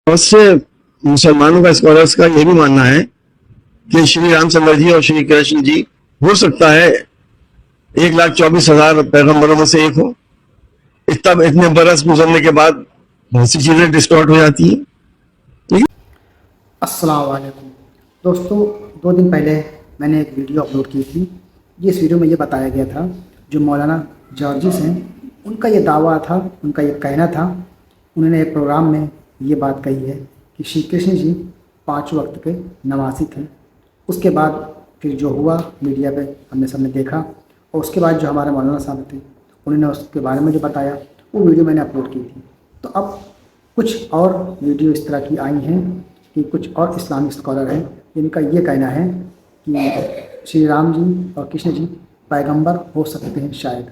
बहुत से मुसलमानों का, स्कॉलर्स का ये भी मानना है कि श्री रामचंद्र जी और श्री कृष्ण जी हो सकता है 1,24,000 पैगंबरों में से एक हो। इतने बरस गुजरने के बाद बहुत सी चीजें डिस्टॉर्ट हो जाती हैं। ठीक है। अस्सलाम वालेकुम दोस्तों, 2 दिन पहले मैंने एक वीडियो अपलोड की थी। इस वीडियो में ये बताया गया था, जो मौलाना जॉर्जिस हैं उनका ये दावा था, उनका ये कहना था, उन्होंने एक प्रोग्राम में ये बात कही है कि श्री कृष्ण जी 5 वक्त के नमाजी थे। उसके बाद फिर जो हुआ मीडिया पे हमने सबने देखा, और उसके बाद जो हमारे मौलाना साहब थे उन्होंने उसके बारे में जो बताया, वो वीडियो मैंने अपलोड की थी। तो अब कुछ और वीडियो इस तरह की आई हैं कि कुछ और इस्लामिक स्कॉलर हैं जिनका ये कहना है कि श्री राम जी और कृष्ण जी पैगंबर हो सकते हैं शायद।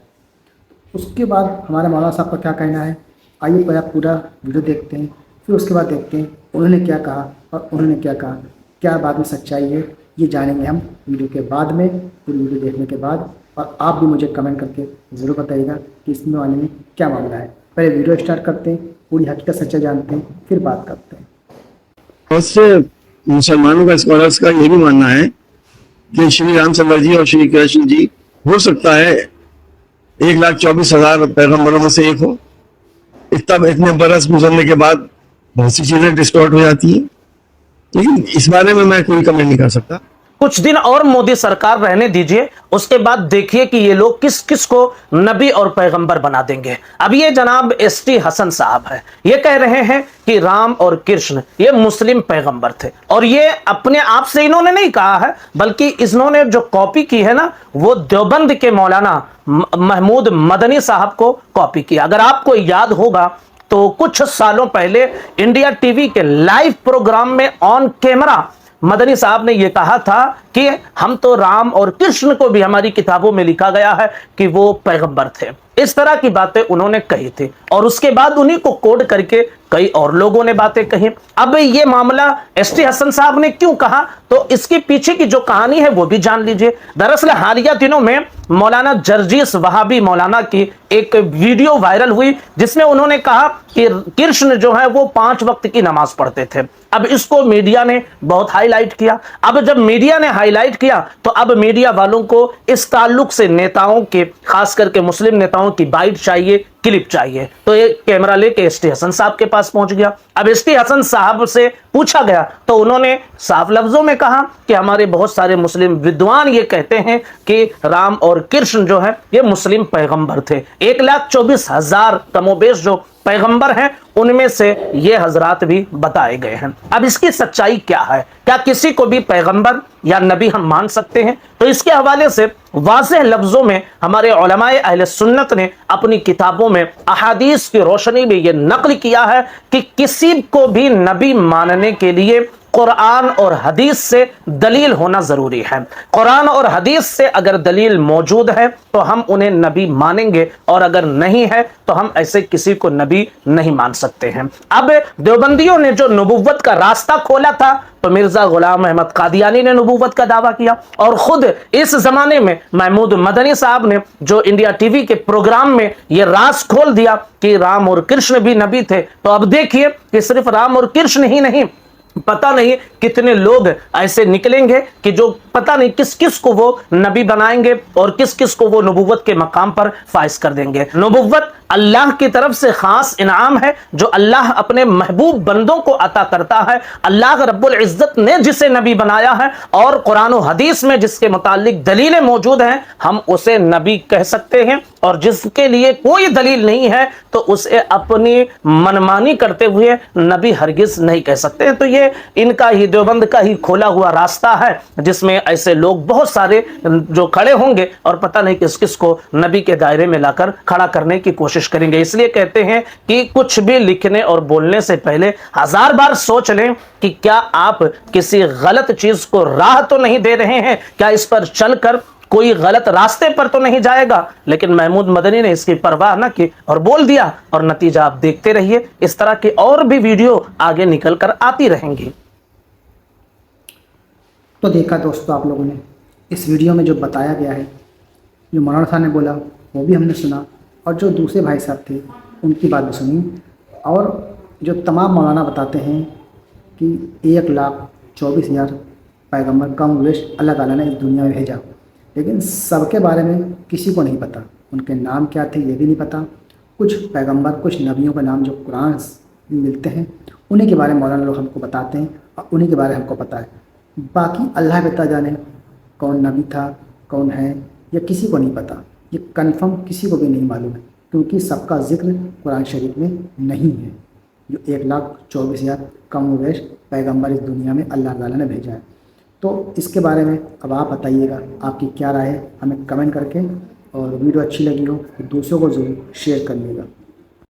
उसके बाद हमारे मौलाना साहब का क्या कहना है, आइए पहले पूरा वीडियो देखते हैं, फिर उसके बाद देखते हैं उन्होंने क्या कहा और उन्होंने क्या कहा, क्या बात में सच्चाई है, ये जानेंगे हम वीडियो के बाद में, पूरी वीडियो देखने के बाद। और आप भी मुझे कमेंट करके ज़रूर बताइएगा कि इसमें वाले में क्या मामला है। पहले वीडियो स्टार्ट करते हैं, पूरी हकीकत सच्चाई जानते हैं, फिर बात करते हैं। बहुत से मुसलमानों का, स्कॉलर्स का ये भी मानना है कि श्री रामचंद्र जी और श्री कृष्ण जी हो सकता है 1,24,000 पैगंबरों में से एक हो। इतने बरस गुजरने के बाद बहुत सी चीजें डिस्टॉर्ट हो जाती हैं, लेकिन इस बारे में मैं कोई कमेंट नहीं कर सकता। कुछ दिन और मोदी सरकार रहने दीजिए, उसके बाद देखिए कि ये लोग किस किस को नबी और पैगंबर बना देंगे। अब ये जनाब एसटी हसन साहब है, ये कह रहे हैं कि राम और कृष्ण ये मुस्लिम पैगंबर थे, और ये अपने आप से इन्होंने नहीं कहा है, बल्कि इन्होंने जो कॉपी की है ना, वो देवबंद के मौलाना महमूद मदनी साहब को कॉपी किया। अगर आपको याद होगा तो कुछ सालों पहले इंडिया टीवी के लाइव प्रोग्राम में ऑन कैमरा मदनी साहब ने यह कहा था कि हम तो राम और कृष्ण को भी हमारी किताबों में लिखा गया है कि वो पैगंबर थे। इस तरह की बातें उन्होंने कही थी, और उसके बाद उन्हीं को कोड करके कई और लोगों ने बातें कही। अब ये मामला एसटी हसन साहब ने क्यों कहा, तो इसके पीछे की जो कहानी है वो भी जान लीजिए। दरअसल हालिया दिनों में मौलाना जर्जिस वहाबी मौलाना की एक वीडियो वायरल हुई, जिसमें उन्होंने कहा कि कृष्ण जो है वो 5 वक्त की नमाज पढ़ते थे। अब इसको मीडिया ने बहुत हाईलाइट किया। अब जब मीडिया ने हाईलाइट किया तो अब मीडिया वालों को इस ताल्लुक से नेताओं के, खास करके मुस्लिम नेताओं की बाइट चाहिए, क्लिप चाहिए। तो ये कैमरा लेके एसटी हसन साहब के पास पहुंच गया। अब एसटी हसन साहब से पूछा गया तो उन्होंने साफ लफ्जों में कहा कि हमारे बहुत सारे मुस्लिम विद्वान ये कहते हैं कि राम और कृष्ण जो है ये मुस्लिम पैगंबर थे। 1,24,000 कमोबेश जो पैगंबर हैं उनमें से ये हजरात भी बताए गए हैं। अब इसकी सच्चाई क्या है, क्या किसी को भी पैगंबर या नबी हम मान सकते हैं? तो इसके हवाले से वाज़ेह लफ्जों में हमारे उलमाए अहले सुन्नत ने अपनी किताबों में अहादीस की रोशनी में यह नकल किया है कि किसी को भी नबी मानने के लिए कुरान और हदीस से दलील होना जरूरी है। कुरान और हदीस से अगर दलील मौजूद है तो हम उन्हें नबी मानेंगे, और अगर नहीं है तो हम ऐसे किसी को नबी नहीं मान सकते हैं। अब देवबंदियों ने जो नबुव्वत का रास्ता खोला था, तो मिर्जा गुलाम अहमद कादियानी ने नबुव्वत का दावा किया, और खुद इस जमाने में महमूद मदनी साहब ने जो इंडिया टीवी के प्रोग्राम में यह राज खोल दिया कि राम और कृष्ण भी नबी थे। तो अब देखिए कि सिर्फ राम और कृष्ण ही नहीं, पता नहीं कितने लोग ऐसे निकलेंगे कि जो पता नहीं किस किस को वो नबी बनाएंगे और किस किस को वो नबुव्वत के मकाम पर फाइज कर देंगे। नबुव्वत अल्लाह की तरफ से खास इनाम है जो अल्लाह अपने महबूब बंदों को अता करता है। अल्लाह रब्बुल इज्जत ने जिसे नबी बनाया है और कुरान और हदीस में जिसके मुतालिक दलीलें मौजूद हैं, हम उसे नबी कह सकते हैं, और जिसके लिए कोई दलील नहीं है तो उसे अपनी मनमानी करते हुए नबी हरगिज नहीं कह सकते हैं। तो ये इनका ही, देवबंद का ही खोला हुआ रास्ता है, जिसमें ऐसे लोग बहुत सारे जो खड़े होंगे और पता नहीं किस किस को नबी के दायरे में लाकर खड़ा करने की कोशिश करेंगे। इसलिए कहते हैं कि कुछ भी लिखने और बोलने से पहले 1000 बार सोच लें कि क्या आप किसी गलत चीज को राह तो नहीं दे रहे हैं, क्या इस पर चलकर कोई गलत रास्ते पर तो नहीं जाएगा। लेकिन महमूद मदनी ने इसकी परवाह न की और बोल दिया, और नतीजा आप देखते रहिए। इस तरह की और भी वीडियो आगे निकल कर आती रहेंगी। तो देखा दोस्तों आप लोगों ने, इस वीडियो में जो बताया गया है, जो मौलाना साहब ने बोला वो भी हमने सुना, और जो दूसरे भाई साहब थे उनकी बात भी सुनी। और जो तमाम मौलाना बताते हैं कि 1,24,000 पैगंबर कम वेश अल्लाह ताला ने इस दुनिया में भेजा, लेकिन सबके बारे में किसी को नहीं पता। उनके नाम क्या थे ये भी नहीं पता। कुछ पैगंबर, कुछ नबियों का नाम जो कुरान में मिलते हैं उन्हीं के बारे में मौलाना लोग हमको बताते हैं और उन्हीं के बारे में हमको पता है। बाकी अल्लाह बेहतर जाने कौन नबी था, कौन है, ये किसी को नहीं पता। ये कन्फर्म किसी को भी नहीं मालूम है, क्योंकि सबका जिक्र कुरान शरीफ में नहीं है। जो 1,24,000 कम वेश पैगंबर इस दुनिया में अल्लाह ताला ने भेजा है। तो इसके बारे में अब आप बताइएगा, आपकी क्या राय है, हमें कमेंट करके, और वीडियो अच्छी लगी हो तो दूसरों को ज़रूर शेयर करिएगा।